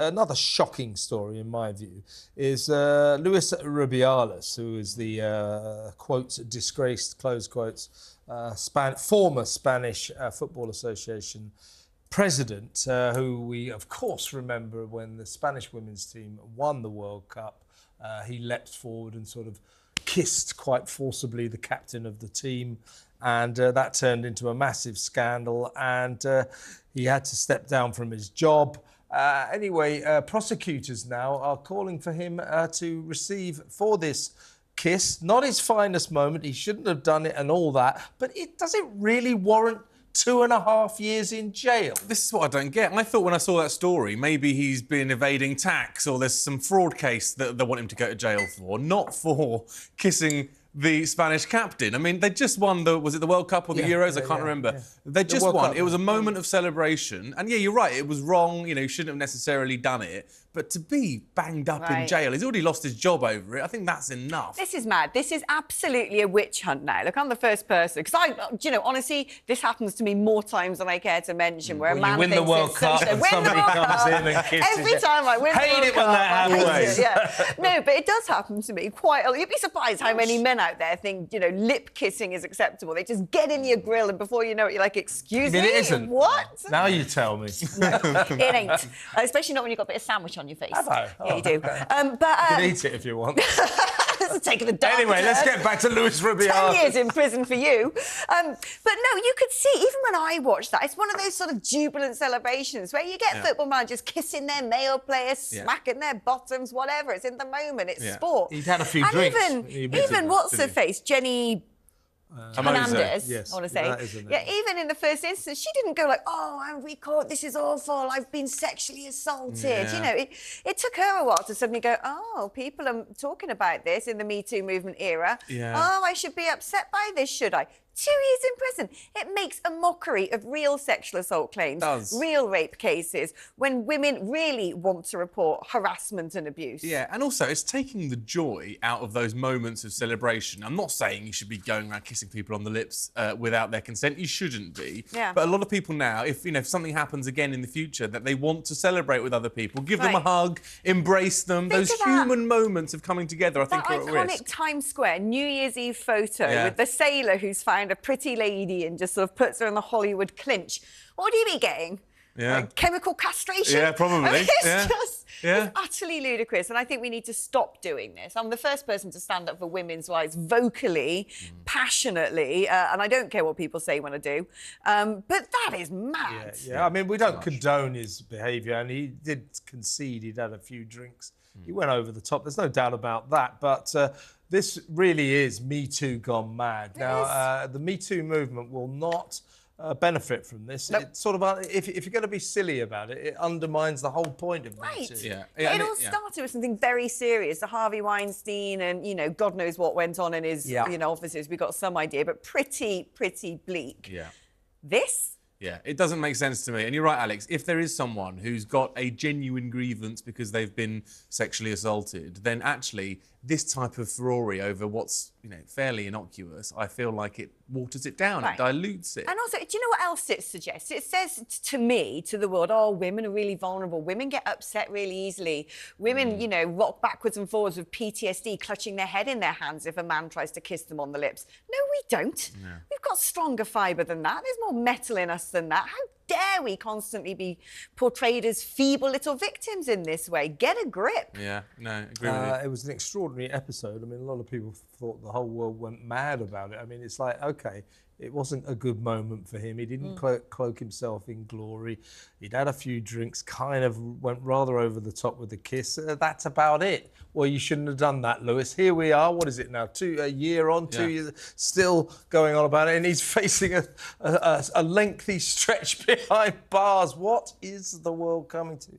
another shocking story, in my view, is Luis Rubiales, who is the, quotes, disgraced, close quotes, former Spanish Football Association president, who we, of course, remember when the Spanish women's team won the World Cup. He leapt forward and sort of kissed quite forcibly the captain of the team, and that turned into a massive scandal, and he had to step down from his job. Anyway, prosecutors now are calling for him to receive for this kiss, not his finest moment, he shouldn't have done it and all that, but does it really warrant 2.5 years in jail? This is what I don't get. I thought when I saw that story, maybe he's been evading tax or there's some fraud case that they want him to go to jail for, not for kissing the Spanish captain. I mean, they just won was it the World Cup or the Euros? I can't remember. Yeah. They just won. It was a moment of celebration. And yeah, you're right, it was wrong. You know, he shouldn't have necessarily done it. But to be banged up in jail, he's already lost his job over it. I think that's enough. This is mad. This is absolutely a witch hunt now. Look, I'm the first person, because honestly, this happens to me more times than I care to mention, where a man win the World Cup and somebody comes in and kisses every time I win the World Cup. Hate it when that happens. Yeah. No, but it does happen to me quite a lot. You'd be surprised how many men out there think, lip kissing is acceptable. They just get in your grill and before you know it, you're like, excuse me? It isn't. What? Now you tell me. No, it ain't. Especially not when you've got a bit of sandwich on your face. Have I? Yeah, you do. You can eat it if you want. This is taking the dark Anyway, turn. let's get back to Luis Rubiales. 10 years in prison for you. But no, you could see, even when I watched that, it's one of those sort of jubilant celebrations where you get football managers kissing their male players, smacking their bottoms, whatever. It's in the moment. It's sport. He'd had a few drinks. Even what's her face, Jenni Hernandez, yes, I want to say. Yeah, even in the first instance, she didn't go like, oh, I'm recalled, this is awful, I've been sexually assaulted. It took her a while to suddenly go, oh, people are talking about this in the Me Too movement era. Oh, I should be upset by this, should I? 2 years in prison. It makes a mockery of real sexual assault claims, real rape cases, when women really want to report harassment and abuse. Yeah, and also it's taking the joy out of those moments of celebration. I'm not saying you should be going around kissing people on the lips without their consent. You shouldn't be. Yeah. But a lot of people now, if something happens again in the future that they want to celebrate with other people, give them a hug, embrace them. Those human moments of coming together, I think, are at risk. That iconic Times Square New Year's Eve photo with the sailor who's found a pretty lady and just sort of puts her in the Hollywood clinch. What would he be getting? Chemical castration? Yeah, probably. I mean, it's it's utterly ludicrous, and I think we need to stop doing this. I'm the first person to stand up for women's rights vocally, passionately, and I don't care what people say when I do. But that is mad. I mean, we don't condone his behaviour, and he did concede he'd had a few drinks. He went over the top, there's no doubt about that, but this really is Me Too gone mad. Now, the Me Too movement will not benefit from this. Nope. It's sort of, if you're going to be silly about it, it undermines the whole point of Me Too. It all started with something very serious. The Harvey Weinstein and, God knows what went on in his offices. We got some idea, but pretty bleak. This? Yeah, it doesn't make sense to me. And you're right, Alex, if there is someone who's got a genuine grievance because they've been sexually assaulted, then actually this type of furore over what's, fairly innocuous, I feel like it waters it down, it dilutes it. And also, do you know what else it suggests? It says to me, to the world, oh, women are really vulnerable. Women get upset really easily. Women, rock backwards and forwards with PTSD, clutching their head in their hands if a man tries to kiss them on the lips. No, we don't. No. We've got stronger fibre than that. There's more metal in us than that. How dare we constantly be portrayed as feeble little victims in this way? Get a grip. Yeah, no, agree with you. It was an extraordinary episode. I mean, a lot of people thought the whole world went mad about it. I mean, it's like, OK, it wasn't a good moment for him. He didn't cloak himself in glory. He'd had a few drinks, kind of went rather over the top with the kiss. That's about it. Well, you shouldn't have done that, Lewis. Here we are. What is it now? A year on, 2 years, still going on about it. And he's facing a lengthy stretch behind bars. What is the world coming to?